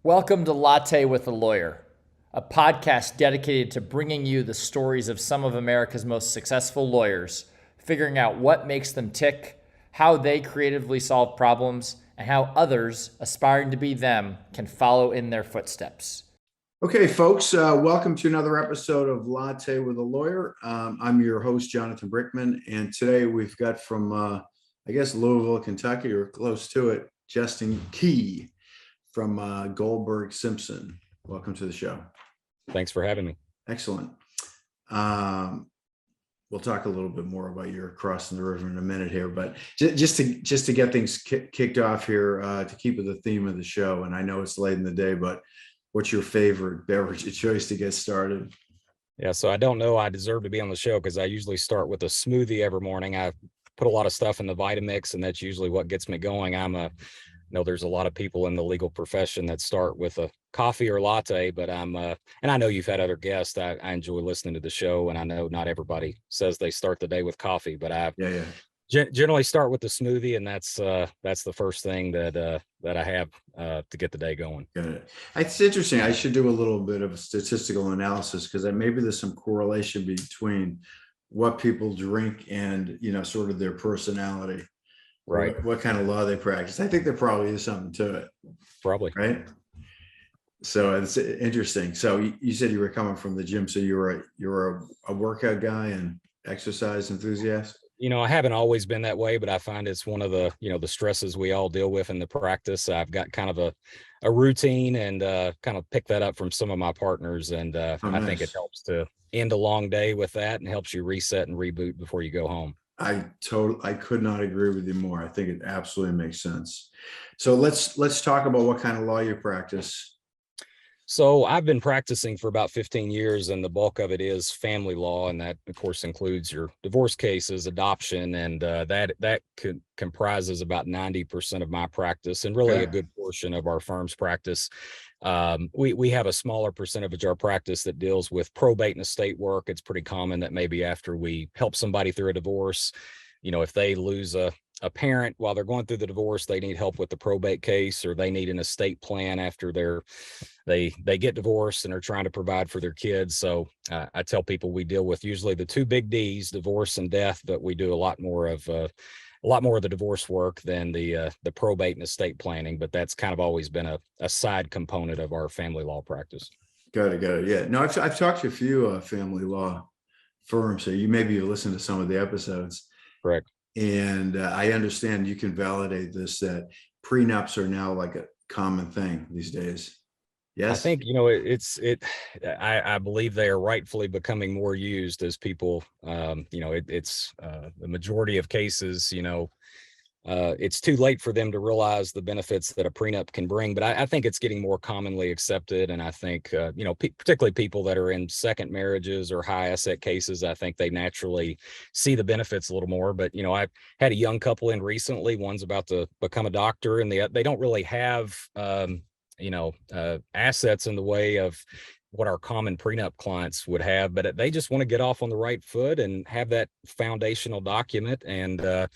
Welcome to Latte with a Lawyer, a podcast dedicated to bringing you the stories of some of America's most successful lawyers, figuring out what makes them tick, how they creatively solve problems, and how others aspiring to be them can follow in their footsteps. Okay, folks, welcome to another episode of Latte with a Lawyer. I'm your host, Jonathan Brickman, and today we've got from, Louisville, Kentucky, or close to it, Justin Key from Goldberg Simpson. Welcome to the show. Thanks for having me. Excellent. We'll talk a little bit more about your crossing the river in a minute here, but just to get things kicked off here, to keep with the theme of the show, and I know it's late in the day, but what's your favorite beverage of choice to get started? Yeah, so I don't know I deserve to be on the show because I usually start with a smoothie every morning. I put a lot of stuff in the Vitamix, and that's usually what gets me going. There's a lot of people in the legal profession that start with a coffee or latte, but and I know you've had other guests. I enjoy listening to the show, and I know not everybody says they start the day with coffee, but I generally start with the smoothie, and that's the first thing that I have to get the day going. Got it. It's interesting. I should do a little bit of a statistical analysis because maybe there's some correlation between what people drink and sort of their personality. Right. What kind of law they practice. I think there probably is something to it. Probably. Right. So it's interesting. So you said you were coming from the gym. So you're a workout guy and exercise enthusiast? I haven't always been that way, but I find it's one of the, the stresses we all deal with in the practice. I've got kind of a routine and kind of pick that up from some of my partners. And nice. I think it helps to end a long day with that and helps you reset and reboot before you go home. I could not agree with you more. I think it absolutely makes sense. So let's talk about what kind of law you practice. So I've been practicing for about 15 years, and the bulk of it is family law, and that, of course, includes your divorce cases, adoption, and that comprises about 90% of my practice, and really a good portion of our firm's practice. We have a smaller percentage of our practice that deals with probate and estate work. It's pretty common that maybe after we help somebody through a divorce, if they lose a parent while they're going through the divorce, they need help with the probate case, or they need an estate plan after they get divorced and are trying to provide for their kids. So I tell people we deal with usually the two big D's, divorce and death, but we do a lot more of the divorce work than the probate and estate planning. But that's kind of always been a side component of our family law practice. Got it. Yeah. No, I've talked to a few family law firms. So you listened to some of the episodes. Correct. And I understand you can validate this, that prenups are now like a common thing these days. Yes. I think, I believe they are rightfully becoming more used as people, it's the majority of cases, it's too late for them to realize the benefits that a prenup can bring, but I think it's getting more commonly accepted. And I think, particularly people that are in second marriages or high asset cases, I think they naturally see the benefits a little more. But, I had a young couple in recently, one's about to become a doctor, and they don't really have, assets in the way of what our common prenup clients would have, but they just want to get off on the right foot and have that foundational document. And,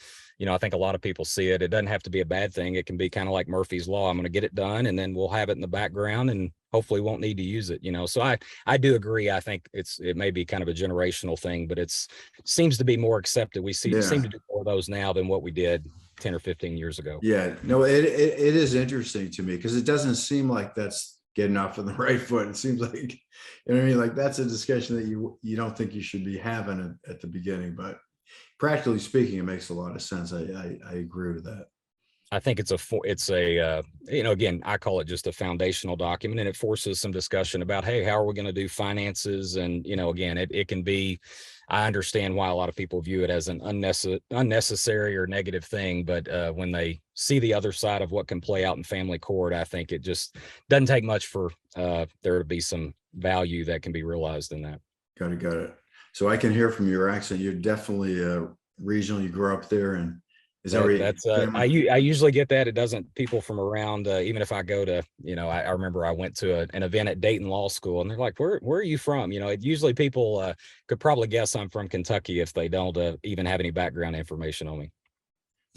I think a lot of people see it. It doesn't have to be a bad thing. It can be kind of like Murphy's Law. I'm going to get it done, and then we'll have it in the background and hopefully won't need to use it. So I do agree. I think it may be kind of a generational thing, but it seems to be more accepted. We seem to do more of those now than what we did 10 or 15 years ago. Yeah, no, it is interesting to me because it doesn't seem like that's getting off on the right foot. It seems like, like that's a discussion that you don't think you should be having at the beginning, but practically speaking, it makes a lot of sense. I agree with that. I think again, I call it just a foundational document, and it forces some discussion about, hey, how are we going to do finances? And, again, it can be, I understand why a lot of people view it as an unnecessary or negative thing, but when they see the other side of what can play out in family court, I think it just doesn't take much for there to be some value that can be realized in that. Got it. So I can hear from your accent, you're definitely regional. You grew up there, and is that that's I usually get that. It doesn't, people from around, even if I go to, I remember I went to an event at Dayton Law School, and they're like, where are you from? Usually people could probably guess I'm from Kentucky if they don't even have any background information on me.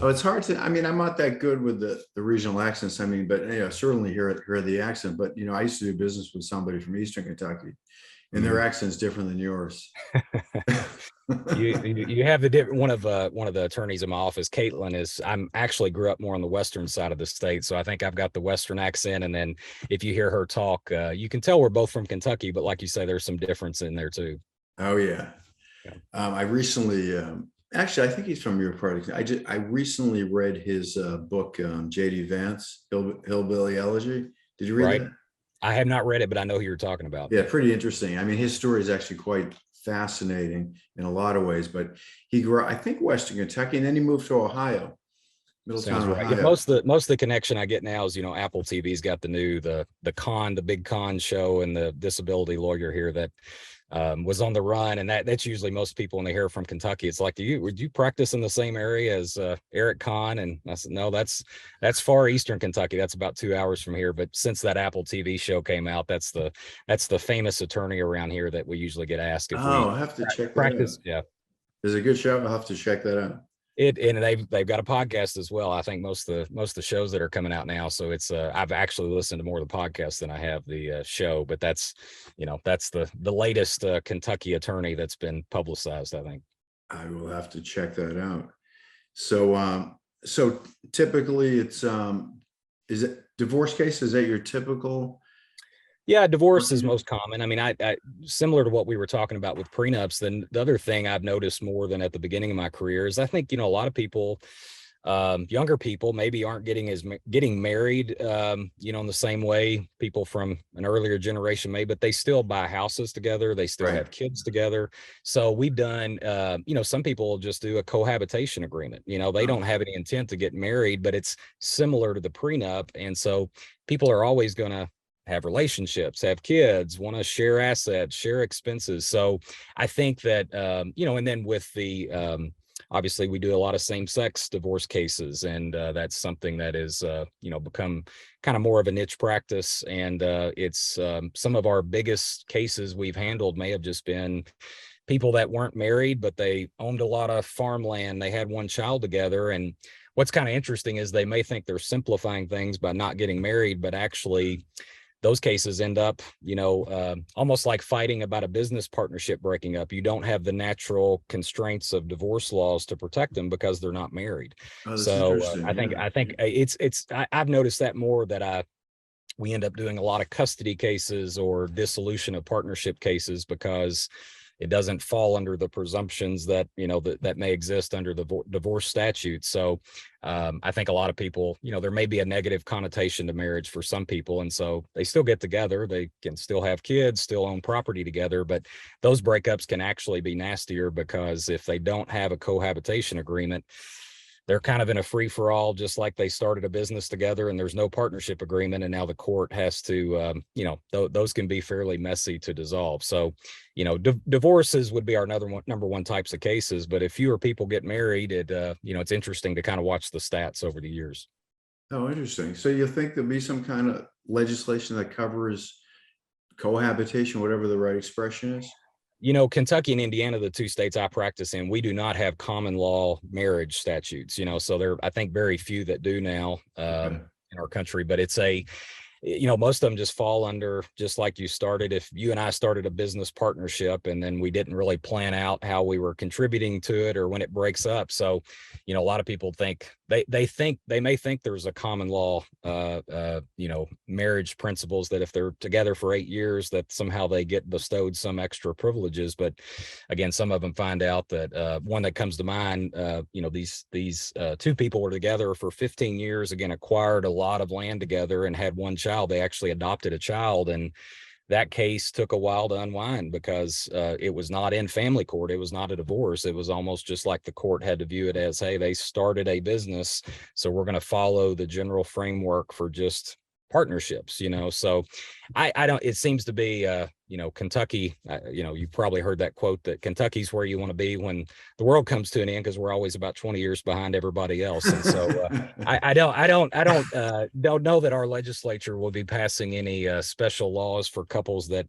Oh, it's hard to, I mean, I'm not that good with the regional accents. I mean, but certainly hear the accent. But I used to do business with somebody from Eastern Kentucky, and their accent's different than yours. You have the different one of the attorneys in my office, Caitlin, I'm actually grew up more on the western side of the state, so I think I've got the western accent. And then if you hear her talk, you can tell we're both from Kentucky, but like you say, there's some difference in there too. Oh yeah. Yeah. I recently, actually, I think he's from your party. I recently read his book, J.D. Vance, Hillbilly Elegy. Did you read Right. that? I have not read it, but I know who you're talking about. Yeah, pretty interesting. I mean, his story is actually quite fascinating in a lot of ways. But he grew, I think, Western Kentucky, and then he moved to Ohio, Middletown, Sounds right. Ohio. Yeah, most of the connection I get now is, Apple TV's got the new the big con show, and the disability lawyer here that was on the run, and that's usually most people when they hear from Kentucky. It's like, would you practice in the same area as Eric Kahn? And I said, no, that's far eastern Kentucky. That's about 2 hours from here. But since that Apple TV show came out, that's the famous attorney around here that we usually get asked if Oh, we I'll have to check practice. that out. Yeah. It's a good show. I'll have to check that out. And they've got a podcast as well. I think most of the shows that are coming out now. So it's I've actually listened to more of the podcast than I have the show, but that's the latest Kentucky attorney that's been publicized, I think. I will have to check that out. So typically it's is it divorce case? Is that your typical? Yeah, divorce is most common. I mean, I similar to what we were talking about with prenups. Then the other thing I've noticed more than at the beginning of my career is I think, a lot of people, younger people maybe aren't getting married, in the same way people from an earlier generation may, but they still buy houses together. They still have kids together. So we've done, some people just do a cohabitation agreement. They don't have any intent to get married, but it's similar to the prenup. And so people are always going to have relationships, have kids, want to share assets, share expenses. So I think that, and then with the, obviously we do a lot of same-sex divorce cases, and that's something that is, become kind of more of a niche practice. And it's some of our biggest cases we've handled may have just been people that weren't married, but they owned a lot of farmland. They had one child together. And what's kind of interesting is they may think they're simplifying things by not getting married, but actually those cases end up, almost like fighting about a business partnership breaking up. You don't have the natural constraints of divorce laws to protect them because they're not married. Oh, So I think I've noticed that more, that we end up doing a lot of custody cases or dissolution of partnership cases because it doesn't fall under the presumptions that, that may exist under the divorce statute. So I think a lot of people, there may be a negative connotation to marriage for some people. And so they still get together. They can still have kids, still own property together. But those breakups can actually be nastier because if they don't have a cohabitation agreement, they're kind of in a free for all, just like they started a business together and there's no partnership agreement. And now the court has to, those can be fairly messy to dissolve. So, divorces would be our number one types of cases. But if fewer people get married, it's interesting to kind of watch the stats over the years. Oh, interesting. So you think there'll be some kind of legislation that covers cohabitation, whatever the right expression is? Kentucky and Indiana, the two states I practice in, we do not have common law marriage statutes, so there, I think very few that do now in our country, but it's most of them just fall under, just like you started. If you and I started a business partnership and then we didn't really plan out how we were contributing to it or when it breaks up. So, a lot of people think they may think there's a common law, marriage principles that if they're together for 8 years, that somehow they get bestowed some extra privileges. But again, some of them find out that one that comes to mind, these two people were together for 15 years, again, acquired a lot of land together and had one child. They actually adopted a child, and that case took a while to unwind because it was not in family court. It was not a divorce. It was almost just like the court had to view it as, hey, they started a business, so we're going to follow the general framework for just partnerships, so I don't, it seems to be, Kentucky, you probably heard that quote that Kentucky's where you want to be when the world comes to an end, because we're always about 20 years behind everybody else. And so I don't know that our legislature will be passing any special laws for couples that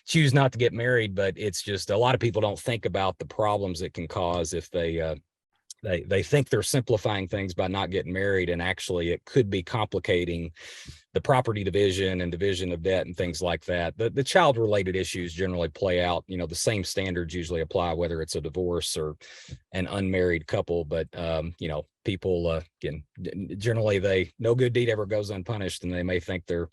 choose not to get married, but it's just a lot of people don't think about the problems it can cause if they they think they're simplifying things by not getting married, and actually it could be complicating the property division and division of debt and things like that. The child related issues generally play out, the same standards usually apply, whether it's a divorce or an unmarried couple. But people again, generally no good deed ever goes unpunished, and they may think they're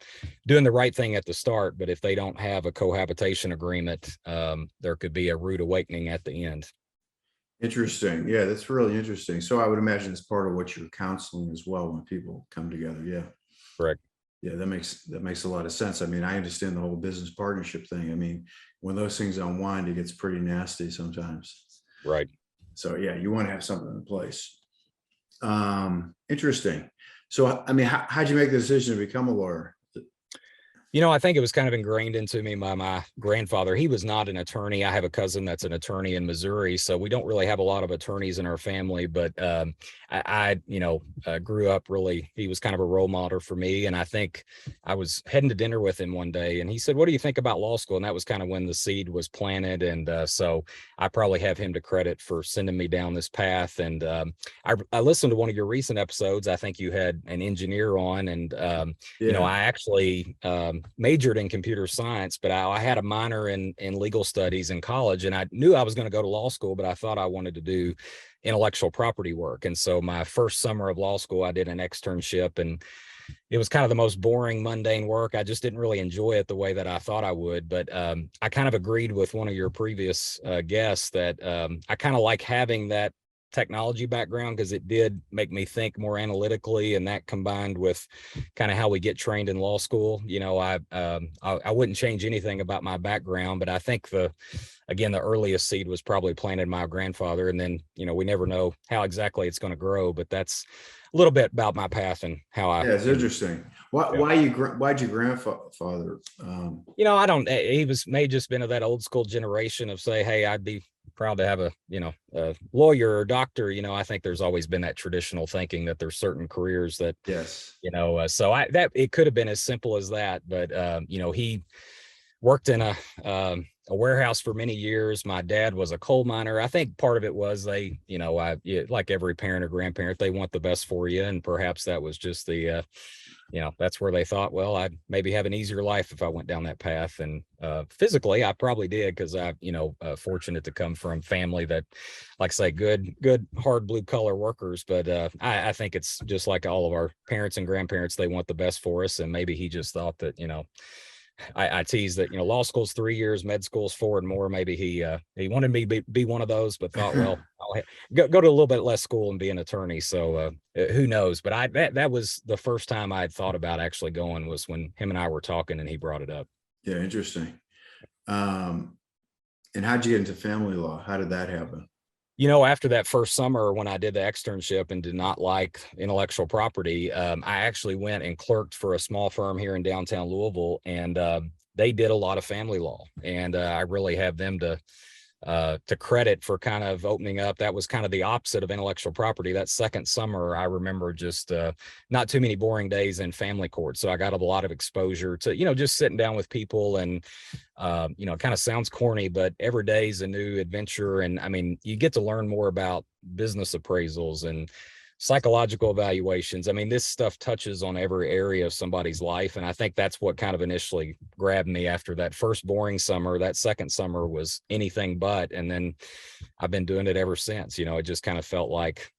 doing the right thing at the start, but if they don't have a cohabitation agreement, there could be a rude awakening at the end. Interesting. Yeah, that's really interesting. So I would imagine it's part of what you're counseling as well when people come together. Yeah. Correct. Yeah, that makes a lot of sense. I mean, I understand the whole business partnership thing. I mean, when those things unwind, it gets pretty nasty sometimes. Right. So yeah, you want to have something in place. Interesting. So, I mean, how'd you make the decision to become a lawyer? I think it was kind of ingrained into me by my grandfather. He was not an attorney. I have a cousin that's an attorney in Missouri, so we don't really have a lot of attorneys in our family. But I grew up really. He was kind of a role model for me, and I think I was heading to dinner with him one day, and he said, "What do you think about law school?" And that was kind of when the seed was planted, and so I probably have him to credit for sending me down this path. And I listened to one of your recent episodes. I think you had an engineer on, and I actually majored in computer science, but I had a minor in legal studies in college, and I knew I was going to go to law school, but I thought I wanted to do intellectual property work. And so my first summer of law school, I did an externship, and it was kind of the most boring, mundane work. I just didn't really enjoy it the way that I thought I would. But I kind of agreed with one of your previous guests that I kind of like having that technology background, because it did make me think more analytically, and that combined with kind of how we get trained in law school, I wouldn't change anything about my background. But I think the earliest seed was probably planted by my grandfather, and then we never know how exactly it's going to grow. But that's a little bit about my path and how I. Yeah, it's interesting. Why'd your grandfather? I don't. He may just been of that old school generation of say, hey, I'd be proud to have a lawyer or doctor. I think there's always been that traditional thinking that there's certain careers that Yes, so that it could have been as simple as that. But he worked in a warehouse for many years. My dad was a coal miner. I think part of it was they, like every parent or grandparent, they want the best for you, and perhaps that was just the that's where they thought, well, I'd maybe have an easier life if I went down that path. And physically, I probably did, because I, fortunate to come from family that, like I say, good, hard blue collar workers. But I think it's just like all of our parents and grandparents, they want the best for us. And maybe he just thought that, I tease that, law school's 3 years, med school's 4 and more. Maybe he wanted me to be one of those, but thought, well, I'll go to a little bit less school and be an attorney. So who knows? But that was the first time I had thought about actually going, was when him and I were talking and he brought it up. Yeah, interesting. And how'd you get into family law? How did that happen? After that first summer when I did the externship and did not like intellectual property, I actually went and clerked for a small firm here in downtown Louisville, and they did a lot of family law. And I really have them to credit for kind of opening up. That was kind of the opposite of intellectual property. That second summer, I remember just not too many boring days in family court. So I got a lot of exposure to, just sitting down with people, and, it kind of sounds corny, but every day is a new adventure. And I mean, you get to learn more about business appraisals and psychological evaluations. I mean, this stuff touches on every area of somebody's life. And I think that's what kind of initially grabbed me after that first boring summer. That second summer was anything but. And then I've been doing it ever since. It just kind of felt like,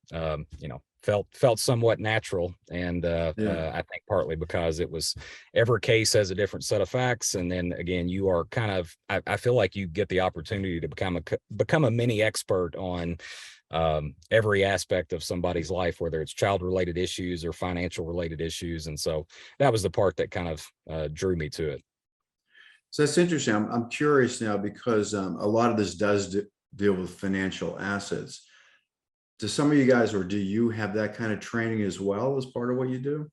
felt somewhat natural. And I think partly because it was, every case has a different set of facts. And then again, you are kind of, I feel like you get the opportunity to become a mini expert on every aspect of somebody's life, whether it's child related issues or financial related issues. And so that was the part that kind of drew me to it. So that's interesting. I'm curious now, because a lot of this does deal with financial assets. Do some of you guys, or do you have that kind of training as well as part of what you do?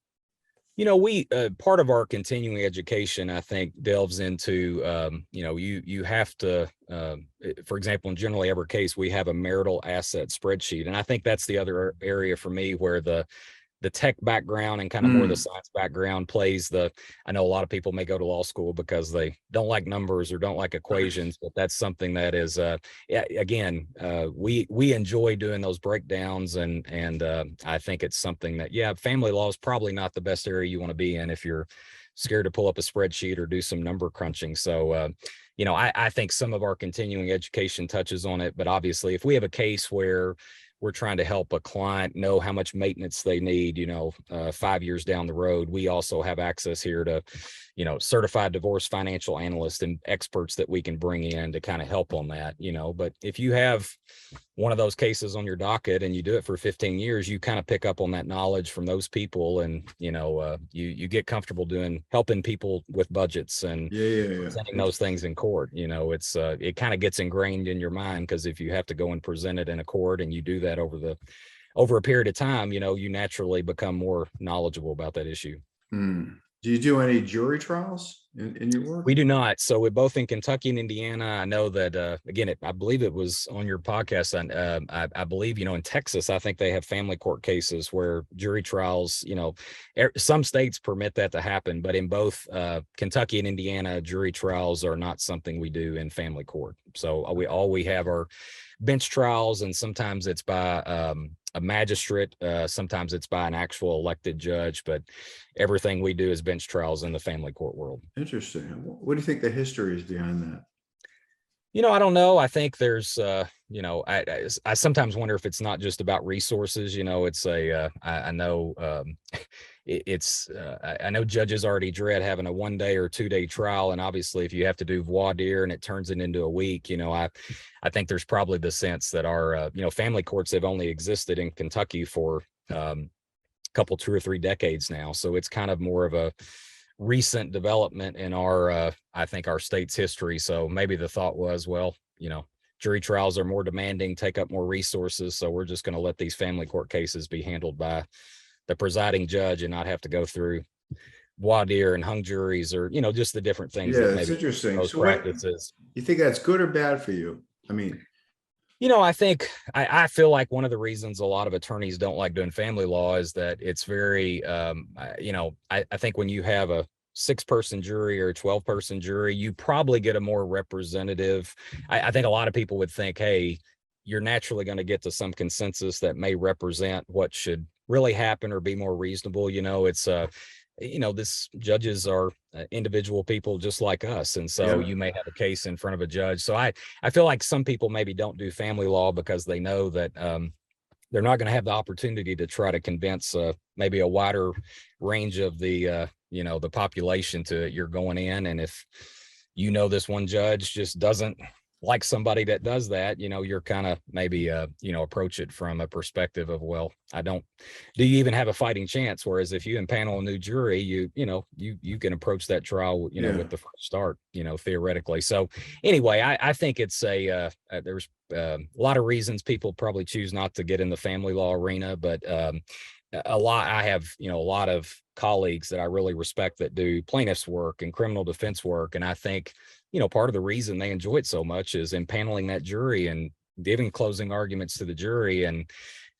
We part of our continuing education, I think, delves into, you have to, for example, in generally every case, we have a marital asset spreadsheet. And I think that's the other area for me where the the tech background and kind of more the science background plays I know a lot of people may go to law school because they don't like numbers or don't like equations, but that's something that is, we enjoy doing those breakdowns, and I think it's something that, family law is probably not the best area you want to be in if you're scared to pull up a spreadsheet or do some number crunching. So, I think some of our continuing education touches on it, but obviously if we have a case where we're trying to help a client know how much maintenance they need, 5 years down the road, we also have access here to, certified divorce financial analysts and experts that we can bring in to kind of help on that, but if you have one of those cases on your docket and you do it for 15 years, you kind of pick up on that knowledge from those people, and, you get comfortable helping people with budgets and presenting those things in court. It kind of gets ingrained in your mind, because if you have to go and present it in a court and you do that over a period of time, you naturally become more knowledgeable about that issue. Do you do any jury trials in your work? We do not. So we're both in Kentucky and Indiana. I know that, again, I believe it was on your podcast. And I believe, in Texas, I think they have family court cases where jury trials, some states permit that to happen, but in both Kentucky and Indiana, jury trials are not something we do in family court. So all we have are bench trials, and sometimes it's by a magistrate, sometimes it's by an actual elected judge, but everything we do is bench trials in the family court world. Interesting. What do you think the history is behind that? I don't know. I think there's, I sometimes wonder if it's not just about resources. I know I know judges already dread having a 1 day or 2 day trial. And obviously if you have to do voir dire and it turns it into a week, I think there's probably the sense that our, family courts have only existed in Kentucky for a couple, 2 or 3 decades now. So it's kind of more of a recent development in our, I think our state's history. So maybe the thought was, well, jury trials are more demanding, take up more resources. So we're just going to let these family court cases be handled by the presiding judge and not have to go through voir dire and hung juries, or, just the different things. Yeah, that's interesting. So practices. You think that's good or bad for you? I mean, I think I feel like one of the reasons a lot of attorneys don't like doing family law is that it's very, I think when you have a 6-person jury or a 12-person jury, you probably get a more representative. I think a lot of people would think, hey, you're naturally going to get to some consensus that may represent what should really happen or be more reasonable. This judges are individual people just like us. And so you may have a case in front of a judge. So I feel like some people maybe don't do family law because they know that they're not going to have the opportunity to try to convince maybe a wider range of the, the population to you're going in. And if, this one judge just doesn't like somebody that does that, you're kind of maybe, approach it from a perspective of, well, do you even have a fighting chance? Whereas if you impanel a new jury, you can approach that trial, with the first start, theoretically. So anyway, I think it's there's a lot of reasons people probably choose not to get in the family law arena, but I have, a lot of colleagues that I really respect that do plaintiffs work and criminal defense work. And I think, part of the reason they enjoy it so much is impaneling that jury and giving closing arguments to the jury. And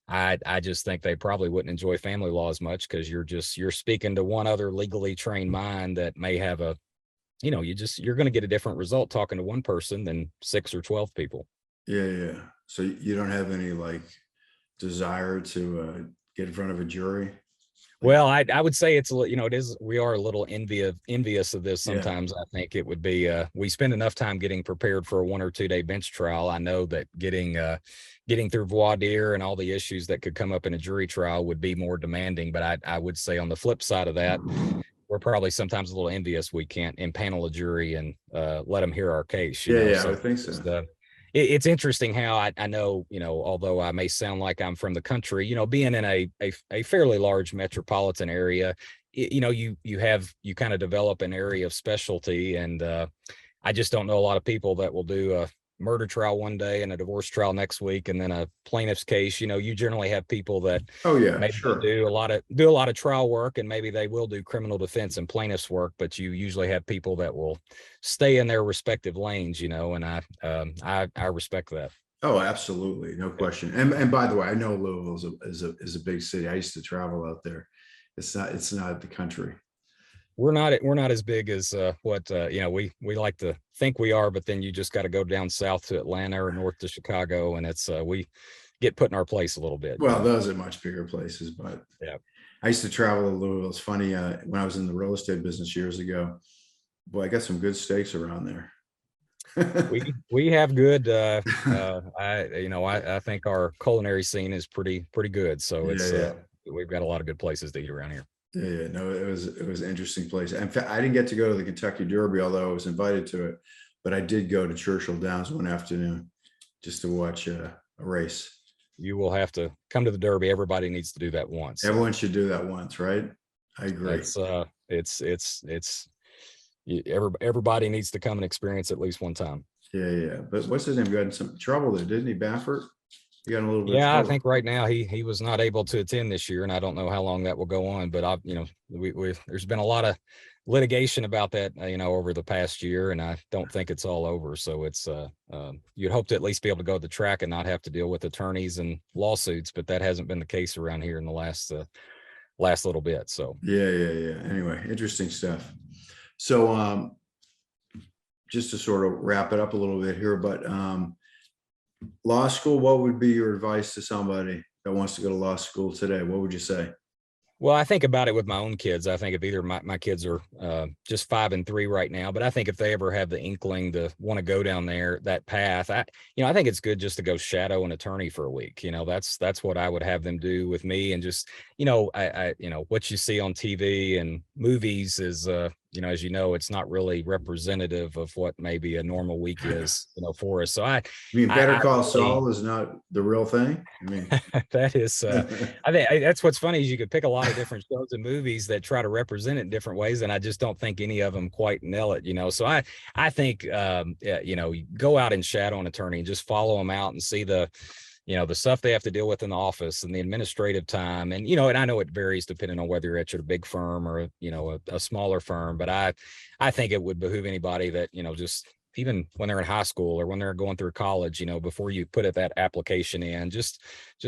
I just think they probably wouldn't enjoy family law as much, because you're speaking to one other legally trained mind that may have you're going to get a different result talking to one person than 6 or 12 people. Yeah. So you don't have any desire to get in front of a jury? Well, I would say it's, we are a little envious of this sometimes. I think it would be, we spend enough time getting prepared for a 1 or 2 day bench trial. I know that getting through voir dire and all the issues that could come up in a jury trial would be more demanding. But I would say on the flip side of that, we're probably sometimes a little envious we can't impanel a jury and let them hear our case. So I think so. It's interesting how I know, although I may sound like I'm from the country, being in a fairly large metropolitan area, you kind of develop an area of specialty. And I just don't know a lot of people that will do a murder trial one day and a divorce trial next week, and then a plaintiff's case. You generally have people that do a lot of trial work, and maybe they will do criminal defense and plaintiff's work, but you usually have people that will stay in their respective lanes, and I respect that. Oh, absolutely, no question. And by the way, I know Louisville is a big city. I used to travel out there. It's not the country. We're not as big as what we like to think we are, but then you just got to go down south to Atlanta or north to Chicago, and it's we get put in our place a little bit. Well, those are much bigger places, but Yeah. I used to travel to Louisville. It's funny, when I was in the real estate business years ago, boy, I got some good steaks around there. We have good I think our culinary scene is pretty good. So it's Yeah. we've got a lot of good places to eat around here. Yeah, no, it was an interesting place. In fact, I didn't get to go to the Kentucky Derby, although I was invited to it, but I did go to Churchill Downs one afternoon just to watch a race. You will have to come to the Derby. Everybody needs to do that once. Everyone should do that once, right? I agree. Everybody needs to come and experience at least one time. Yeah. But what's his name? Got in some trouble there, didn't he? Baffert? He got in a little bit of Yeah, I trouble. think right now he was not able to attend this year, and I don't know how long that will go on. But there's been a lot of litigation about that, over the past year, and I don't think it's all over. So it's you'd hope to at least be able to go to the track and not have to deal with attorneys and lawsuits, but that hasn't been the case around here in the last little bit. So Yeah. Anyway, interesting stuff. So just to sort of wrap it up a little bit here, but law school, what would be your advice to somebody that wants to go to law school today? What would you say? Well, I think about it with my own kids. I think if either my kids are just 5 and 3 right now, but I think if they ever have the inkling to want to go down that path, I think it's good just to go shadow an attorney for a week. That's what I would have them do with me. And just, what you see on TV and movies is, as it's not really representative of what maybe a normal week is, for us. So I mean, Better Call Saul is not the real thing. I mean, that is, I think that's what's funny is you could pick a lot of different shows and movies that try to represent it in different ways, and I just don't think any of them quite nail it. So I think go out and shadow an attorney and just follow them out and see the stuff they have to deal with in the office and the administrative time. And, and I know it varies depending on whether you're at a big firm or, a smaller firm, but I think it would behoove anybody that, just even when they're in high school or when they're going through college, before you put that application in, just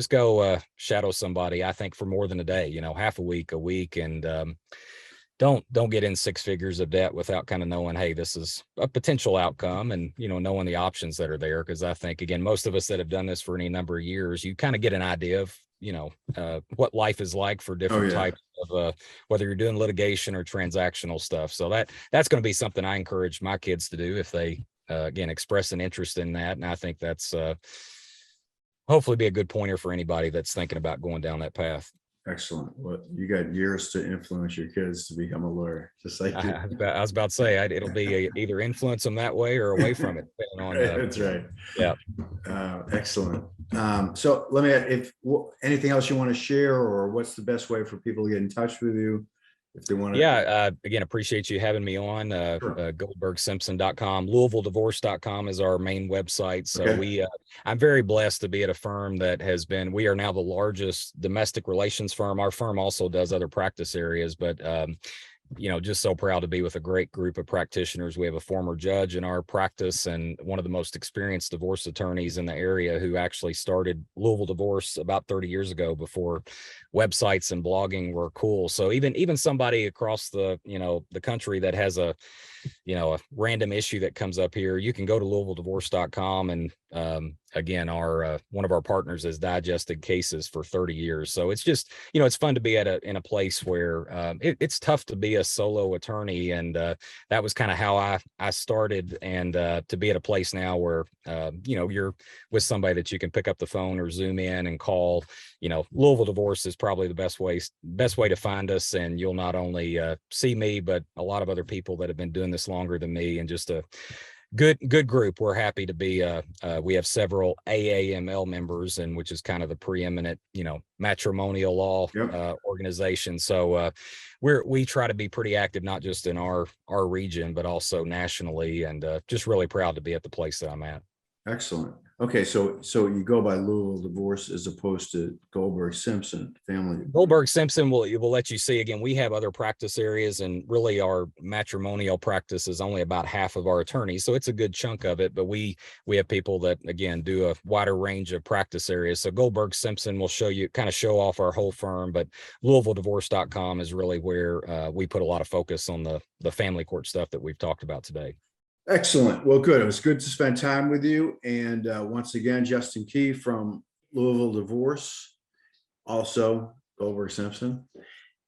go shadow somebody, I think, for more than a day, half a week, and don't get in 6 figures of debt without kind of knowing, hey, this is a potential outcome, and knowing the options that are there. Because I think, again, most of us that have done this for any number of years, you kind of get an idea of what life is like for different types of whether you're doing litigation or transactional stuff. So that's going to be something I encourage my kids to do if they again express an interest in that. And I think that's hopefully be a good pointer for anybody that's thinking about going down that path. Excellent. Well, you got years to influence your kids to become a lawyer, just like you. I was about to say it'll be either influence them that way or away from it, depending on. That's right. Yeah. Excellent. So let me add, anything else you want to share, or what's the best way for people to get in touch with you if they want to? Yeah. Again, appreciate you having me on. Sure. GoldbergSimpson.com, LouisvilleDivorce.com is our main website. So Okay. I'm very blessed to be at a firm that we are now the largest domestic relations firm. Our firm also does other practice areas, but just so proud to be with a great group of practitioners. We have a former judge in our practice and one of the most experienced divorce attorneys in the area who actually started Louisville Divorce about 30 years ago, before websites and blogging were cool. So even somebody across the country that has a random issue that comes up here, you can go to LouisvilleDivorce.com, and again, our one of our partners has digested cases for 30 years. So it's just, it's fun to be in a place where it's tough to be a solo attorney. And that was kind of how I started. And to be at a place now where, you're with somebody that you can pick up the phone or Zoom in and call. Louisville Divorce is probably the best way to find us. And you'll not only see me, but a lot of other people that have been doing this longer than me, and just a good group. We're happy to be we have several AAML members, and which is kind of the preeminent matrimonial law organization. So we try to be pretty active, not just in our region, but also nationally, and just really proud to be at the place that I'm at. Excellent. Okay, so you go by Louisville Divorce as opposed to Goldberg Simpson family. Goldberg Simpson will let you see. Again, we have other practice areas, and really our matrimonial practice is only about half of our attorneys, so it's a good chunk of it. But we have people that again do a wider range of practice areas. So Goldberg Simpson will show off our whole firm, but LouisvilleDivorce.com is really where we put a lot of focus on the family court stuff that we've talked about today. Excellent. Well, good. It was good to spend time with you. And once again, Justin Key from Louisville Divorce, also Goldberg Simpson.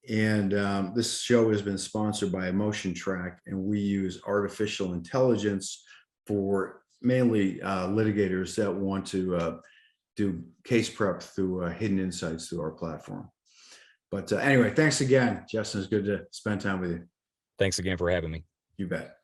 And this show has been sponsored by EmotionTrac, and we use artificial intelligence for mainly litigators that want to do case prep through hidden insights through our platform. But anyway, thanks again, Justin. It's good to spend time with you. Thanks again for having me. You bet.